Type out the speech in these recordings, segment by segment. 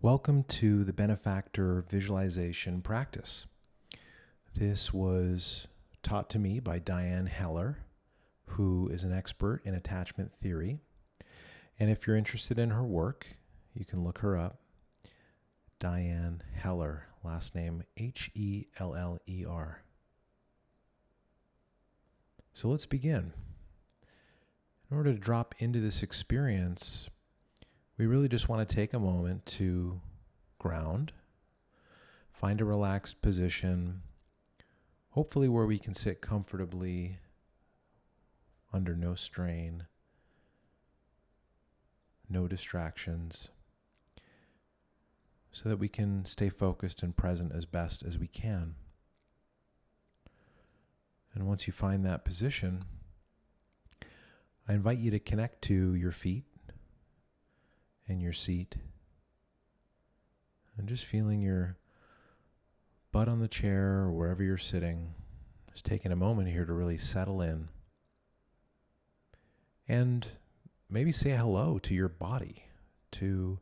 Welcome to the Benefactor visualization practice. This was taught to me by Diane Heller, who is an expert in attachment theory. And if you're interested in her work, you can look her up. Diane Heller, last name Heller. So let's begin. In order to drop into this experience, we really just want to take a moment to ground, find a relaxed position, hopefully where we can sit comfortably under no strain, no distractions, so that we can stay focused and present as best as we can. And once you find that position, I invite you to connect to your feet and your seat, and just feeling your butt on the chair or wherever you're sitting. Just taking a moment here to really settle in and maybe say hello to your body, to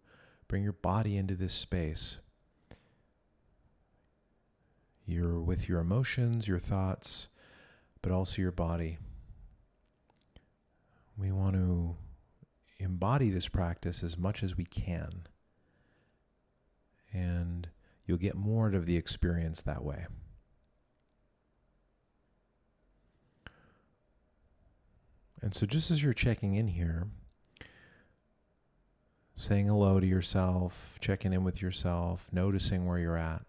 bring your body into this space. You're with your emotions, your thoughts, but also your body. We want to embody this practice as much as we can, and you'll get more of the experience that way. And so just as you're checking in here, saying hello to yourself, checking in with yourself, noticing where you're at.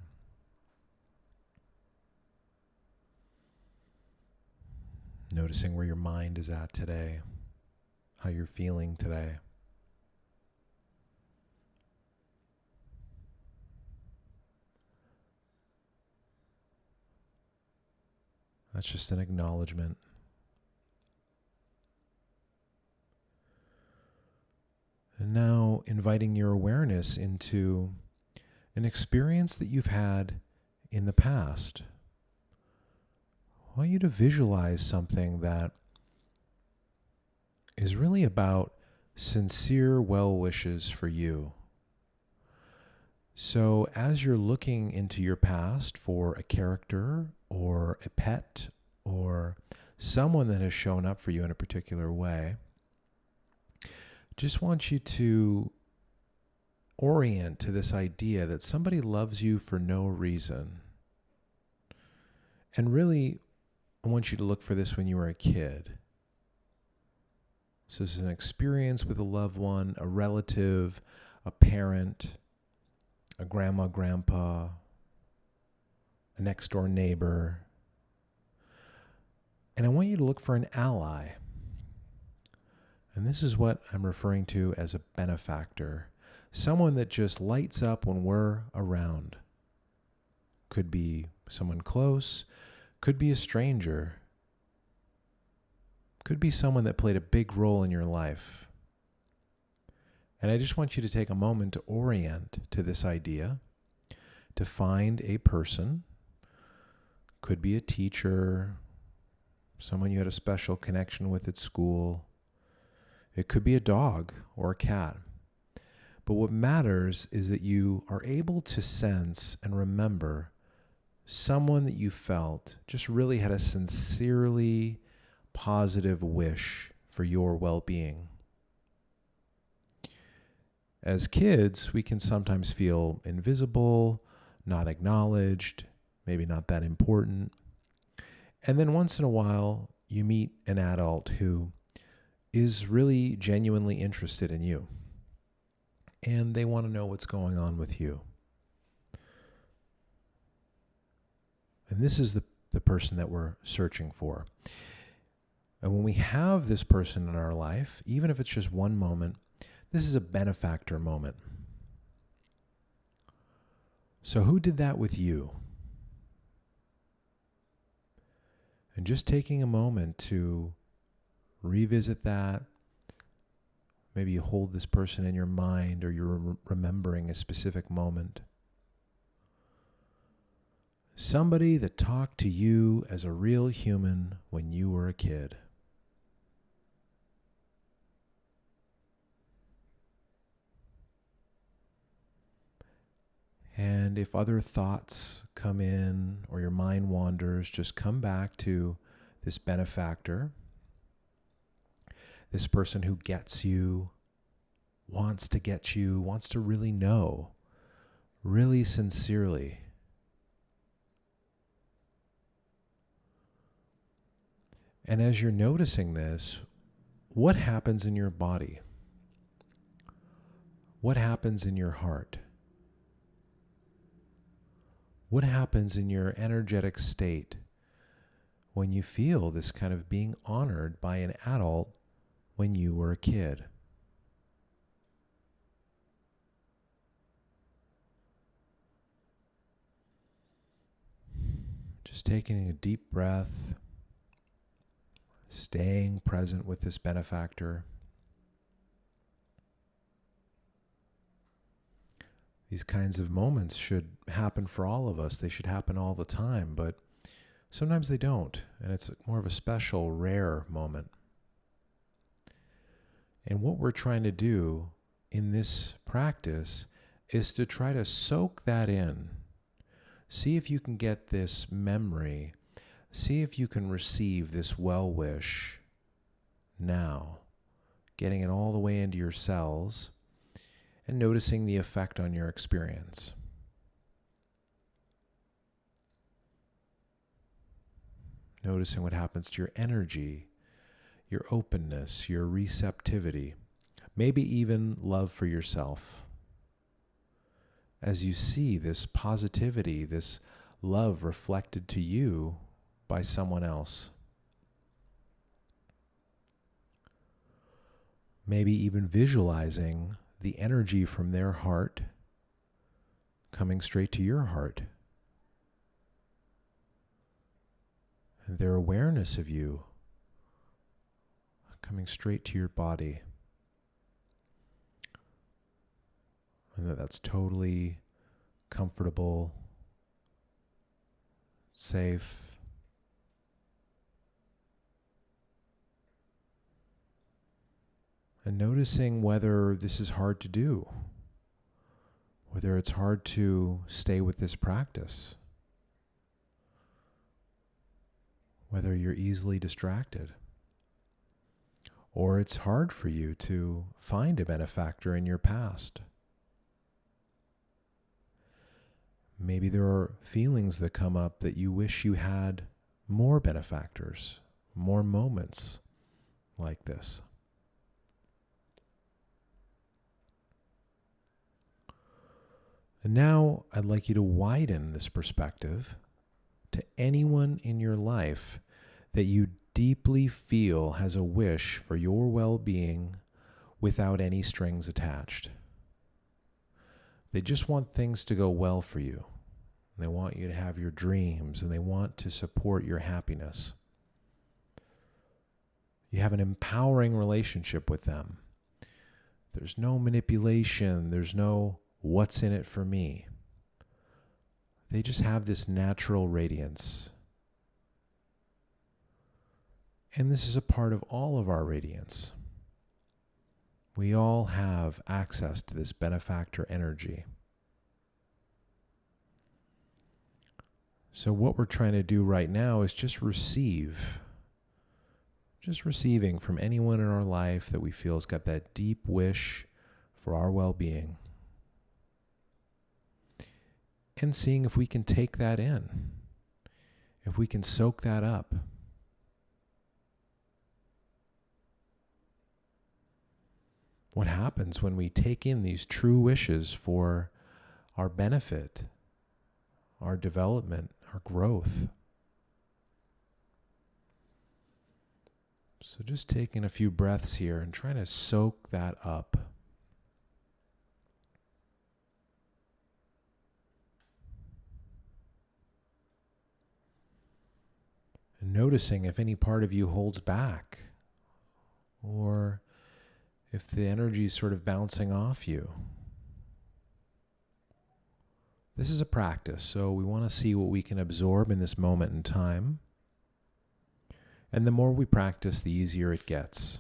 Noticing where your mind is at today, how you're feeling today. That's just an acknowledgement. And now inviting your awareness into an experience that you've had in the past. I want you to visualize something that is really about sincere well wishes for you. So as you're looking into your past for a character or a pet or someone that has shown up for you in a particular way, just want you to orient to this idea that somebody loves you for no reason. And really, I want you to look for this when you were a kid. So this is an experience with a loved one, a relative, a parent, a grandma, grandpa, a next door neighbor. And I want you to look for an ally. And this is what I'm referring to as a benefactor. Someone that just lights up when we're around. Could be someone close, could be a stranger, could be someone that played a big role in your life. And I just want you to take a moment to orient to this idea, to find a person, could be a teacher, someone you had a special connection with at school. It could be a dog or a cat. But what matters is that you are able to sense and remember someone that you felt just really had a sincerely positive wish for your well-being. As kids, we can sometimes feel invisible, not acknowledged, maybe not that important. And then once in a while, you meet an adult who is really genuinely interested in you, and they want to know what's going on with you. And this is the person that we're searching for. And when we have this person in our life, even if it's just one moment, this is a benefactor moment. So who did that with you? And just taking a moment to revisit that. Maybe you hold this person in your mind, or you're remembering a specific moment. Somebody that talked to you as a real human when you were a kid. And if other thoughts come in or your mind wanders, just come back to this benefactor, this person who gets you, wants to get you, wants to really know, really sincerely. And as you're noticing this, what happens in your body? What happens in your heart? What happens in your energetic state when you feel this kind of being honored by an adult when you were a kid? Just taking a deep breath, staying present with this benefactor. These kinds of moments should happen for all of us. They should happen all the time, but sometimes they don't, and it's more of a special, rare moment. And what we're trying to do in this practice is to try to soak that in. See if you can get this memory. See if you can receive this well wish now, getting it all the way into your cells and noticing the effect on your experience. Noticing what happens to your energy, your openness, your receptivity, maybe even love for yourself. As you see this positivity, this love reflected to you by someone else. Maybe even visualizing the energy from their heart coming straight to your heart. And their awareness of you coming straight to your body. And that's totally comfortable, safe. And noticing whether this is hard to do, whether it's hard to stay with this practice, whether you're easily distracted, or it's hard for you to find a benefactor in your past. Maybe there are feelings that come up that you wish you had more benefactors, more moments like this. And now I'd like you to widen this perspective to anyone in your life that you deeply feel has a wish for your well-being without any strings attached. They just want things to go well for you. They want you to have your dreams, and they want to support your happiness. You have an empowering relationship with them. There's no manipulation. There's no what's in it for me. They just have this natural radiance. And this is a part of all of our radiance. We all have access to this benefactor energy. So what we're trying to do right now is just receive. Just receiving from anyone in our life that we feel has got that deep wish for our well-being. And seeing if we can take that in, if we can soak that up. What happens when we take in these true wishes for our benefit, our development, our growth? So just taking a few breaths here and trying to soak that up. And noticing if any part of you holds back, or if the energy is sort of bouncing off you. This is a practice, so we want to see what we can absorb in this moment in time. And the more we practice, the easier it gets.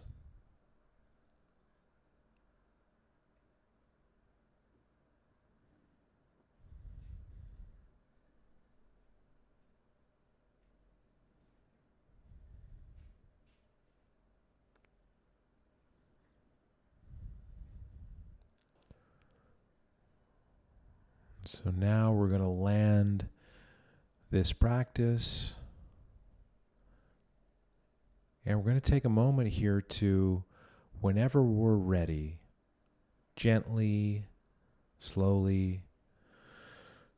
So now we're going to land this practice. And we're going to take a moment here to, whenever we're ready, gently, slowly,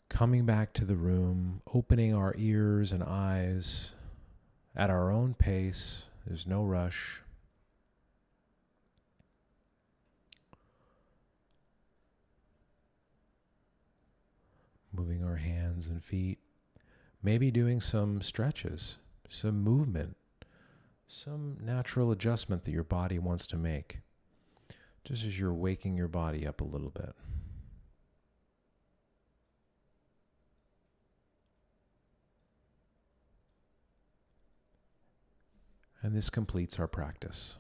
coming back to the room, opening our ears and eyes at our own pace. There's no rush. Moving our hands and feet, maybe doing some stretches, some movement, some natural adjustment that your body wants to make, just as you're waking your body up a little bit. And this completes our practice.